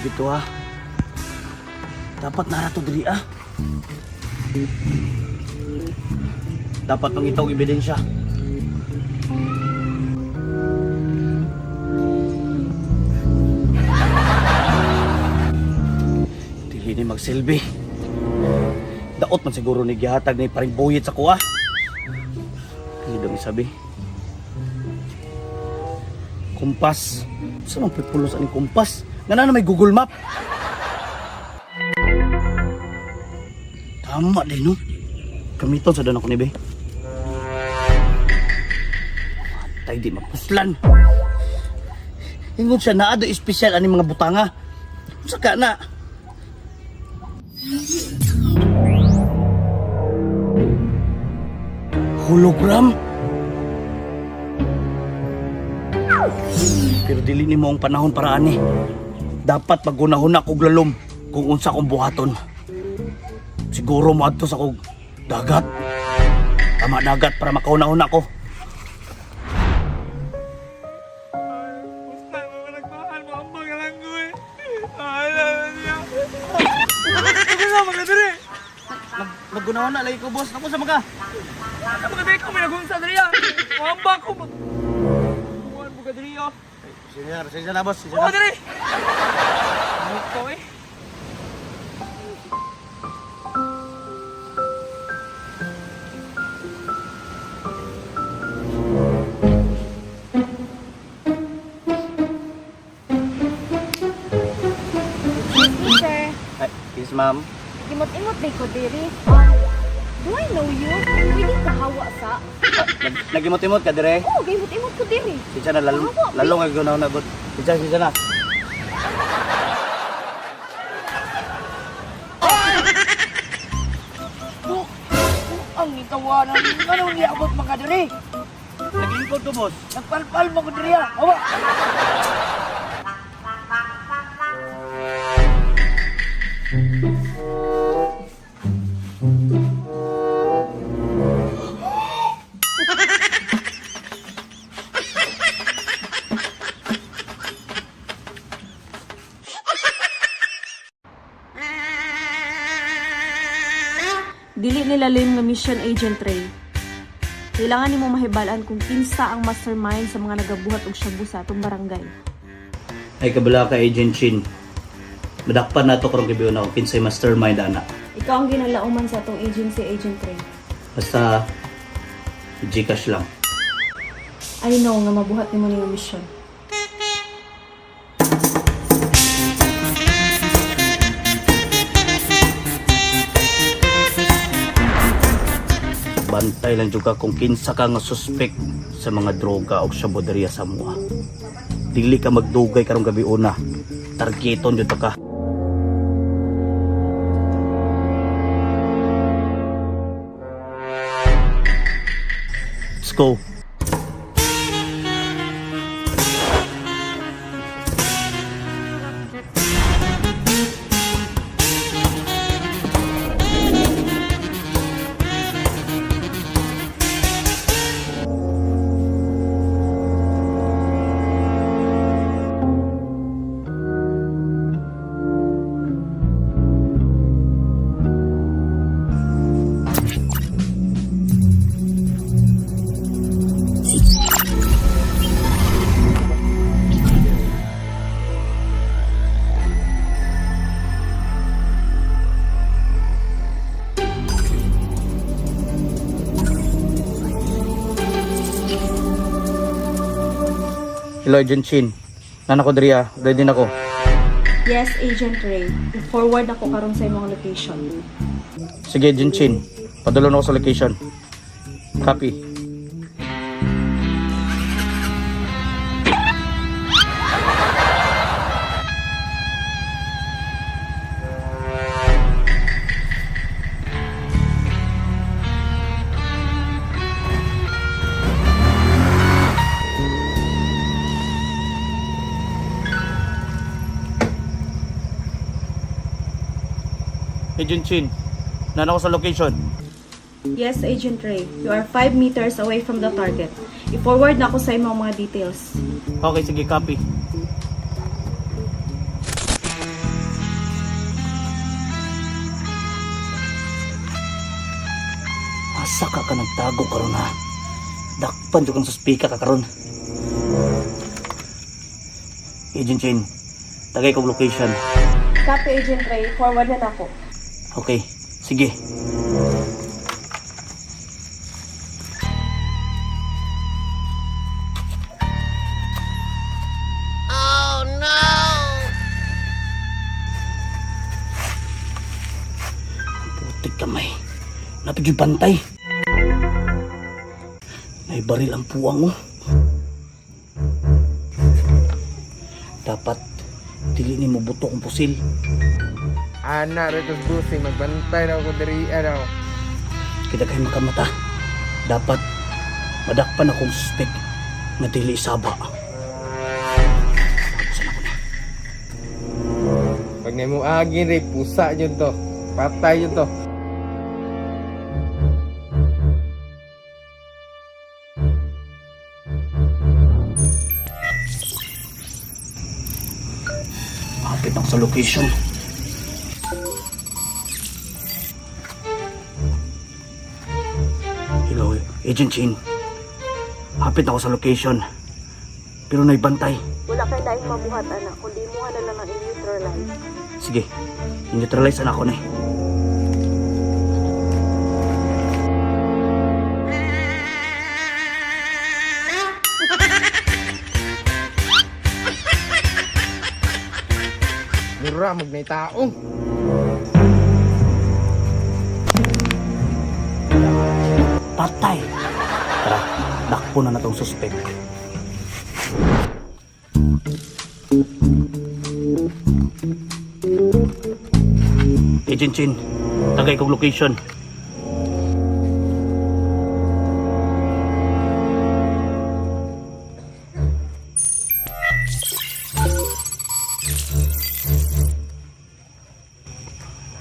dito ha. Dapat narato diri ah. Dapat pangitaw ebidensya. Dili ni magsilbi. Daot man siguro ni gihatag ni paring buyit sa kuha. Hindi daw isabi. Kumpas. Saan ang pipulos ang kumpas? Nga na may Google Map. Tama din no. Gamiton sa doon ako ni Be. Matay di mapuslan. Ingon siya na ado espesyal ani mga butanga. Saka na. Hologram? Pero dili ni mo ang panahon para ani. Dapat magunahon na kog lalom kung unsa kong buhaton. Siguro mo adto sa kog dagat. Tama dagat para makaunahon ako. Magunahon na lagi ko boss. Ako sa mga. Ano mga ko may nagunsa diri ah. Mamba ko. Buwan mo ka diri ah. Sige na boss. Sige Oo na. diri. Ano ko eh? Sir, Ay, yes ma'am. imot-imot day ko diri. Do I know you? Pwede ka hawa sa? Nagimot-imot ka dire. Oo, imot-imot ko diri. Sige na lalong ay gunaw na bot. Sige na. Ang itawanan. Ano ni abot mga diri? Naglingkod ko boss. Nagpalpal mo ko diri ah. Hawa. Dili nilalim nga mission agent Ray. Kailangan nimo mahibalaan kung kinsa ang mastermind sa mga nagabuhat og shabu sa atong barangay. Ay kabala ka Agent Chin. Madakpan nato karong gabi na kinsay mastermind ana. Ikaw ang ginalauman sa atong agency, Agent Ray. Basta Gcash lang. I know nga mabuhat nimo ning mission. Bantay lang juga kung kinsa ka nga suspect sa mga droga o shabuderia sa mua. Dili ka magdugay karong gabi una. Targeton jud ka. Let's go. Hello, Agent Chin. Nana ko diriya, ready na ko. Yes, Agent Ray. I-forward ako karon sa imong location. Sige, Agent Chin. Padulon ako sa location. Copy. Agent Chin, nana ko sa location. Yes, Agent Ray. You are 5 meters away from the target. I-forward na ako sa imong mga details. Okay, sige, copy. Asa ka ka nagtago karon ha? Dakpan jud kang suspika ka karon. Agent Chin, tagay kong location. Copy, Agent Ray. Forward na ako. Okay, sige. Putik kamay. Napig yung bantay. May baril ang puwang mo. Dapat dili ni mo buto kong pusil. Anak, retos busing, magbantay na ako diri, ano. Kita kayo makamata. Dapat madakpan akong suspek na dili isaba. Saan ako na? Pag na mo agin, Ray, pusa yun to. Patay yun to. Malapit ako sa location. Hello, Agent Chin. Hapit ako sa location. Pero naibantay. Wala kay laing mabuhat, anak. Kundi mo na lang ang in-neutralize. Sige, i-neutralize na ako na eh. Mura, magnay taong. Patay! Tara, dakpo na natong suspek. Agent Chin, tagay kong location.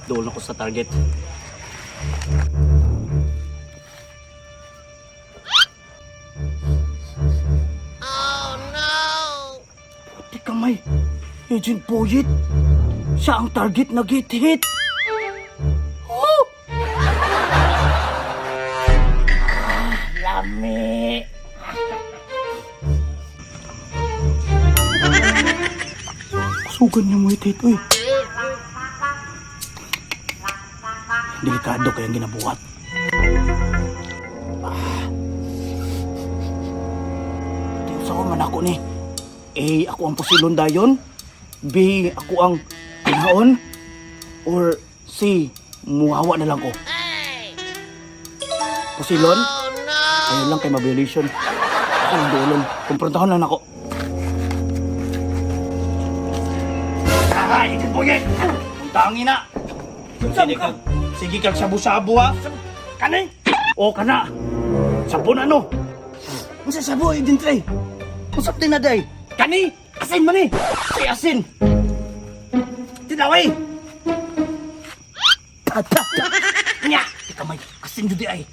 Doon ako sa target. Puti kamay. Agent Boyet. Siya ang target na hit. Oh! Lami. Sugan niya mo hit. Uy. Delikado kayang ginabuhat. Saan man ako ni? A. Ako ang pusilon dayon. B. Ako ang pinaon. Or C. Muhawa na lang ko. Pusilon? Ayun lang kay ma-violation. Ako ang duolon. Kumprontahan lang ako. Ay, Boyet! Tangin na! Sige kag sabu-sabu ha. Kanay? O kana. Sabon ano? Unsa sabo Agent Ray? Usap din na day. Kani? Asin man ni. Say asin. Tinaway. Tata. Nya. Ika may asin jud ay.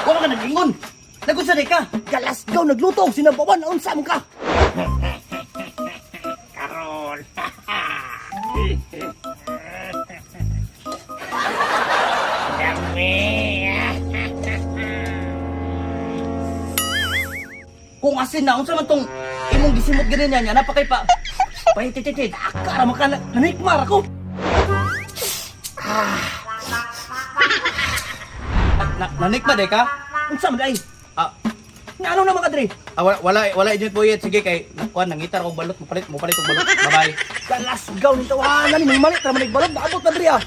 Wala ka nagingon. Nagunsa day ka. Galasgaw nagluto og sinabawan unsa man ka? Karol. Kung asin na, unsa man tong imong gisimot ganyan niya, napakay pa. Pahitititid, akara maka nanikmar ako. Nanikmar day ka? Unsa man day? Nga ano naman ka dre? Wala Agent Boyet, sige kay kuan nangitar og balot, mo palit og balot. Bye-bye. Galasgaw ni tawanan ni malit ra man balot, naabot na dre ah.